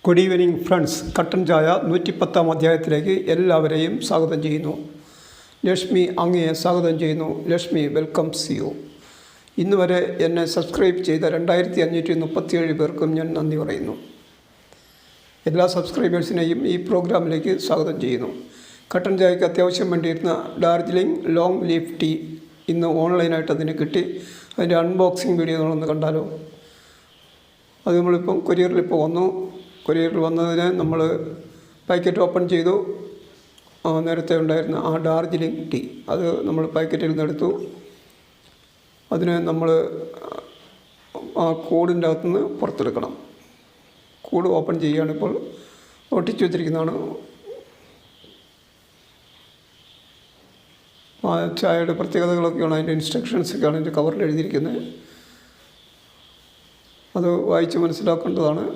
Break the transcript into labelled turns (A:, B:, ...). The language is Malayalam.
A: Good evening friends. കട്ടൻ ചായ 110-ാം അധ്യായത്തിലേക്ക് എല്ലാവരെയും സ്വാഗതം ചെയ്യുന്നു. ലക്ഷ്മി അങ്ങയെ സ്വാഗതം ചെയ്യുന്നു. Lakshmi welcomes U. ഇന്ന് വരെ എന്നെ സബ്സ്ക്രൈബ് ചെയ്ത 2537 പേർക്കും ഞാൻ നന്ദി പറയുന്നു. എല്ലാ സബ്സ്ക്രൈബേഴ്സിനെയും ഈ പ്രോഗ്രാമിലേക്ക് സ്വാഗതം ചെയ്യുന്നു. കട്ടൻ ചായക്ക് അത്യാവശ്യം വേണ്ടിയിരുന്ന ഡാർജിലിംഗ് ലോങ് ലീഫ് ടീ ഇന്ന് ഓൺലൈനായിട്ട് അതിന് കിട്ടി. അതിൻ്റെ അൺബോക്സിങ് വീഡിയോ നമ്മളൊന്ന് കണ്ടാലോ. അത് നമ്മളിപ്പം കൊറിയറിൽ വന്നു. കൊറിയറിൽ വന്നതിന് നമ്മൾ പാക്കറ്റ് ഓപ്പൺ ചെയ്തു. നേരത്തെ ഉണ്ടായിരുന്ന ആ ഡാർജിലിംഗ് ടീ അത് നമ്മൾ പാക്കറ്റിൽ നിന്ന് എടുത്തു. അതിനെ നമ്മൾ ആ കൂടിൻ്റെ അകത്തുനിന്ന് പുറത്തെടുക്കണം. കൂട് ഓപ്പൺ ചെയ്യുകയാണ്. ഇപ്പോൾ ഒട്ടിച്ചു വെച്ചിരിക്കുന്നതാണ്. ആ ചായയുടെ പ്രത്യേകതകളൊക്കെയാണ്, അതിൻ്റെ ഇൻസ്ട്രക്ഷൻസൊക്കെയാണ് അതിൻ്റെ കവറിൽ എഴുതിയിരിക്കുന്നത്. അത് വായിച്ച് മനസ്സിലാക്കേണ്ടതാണ്.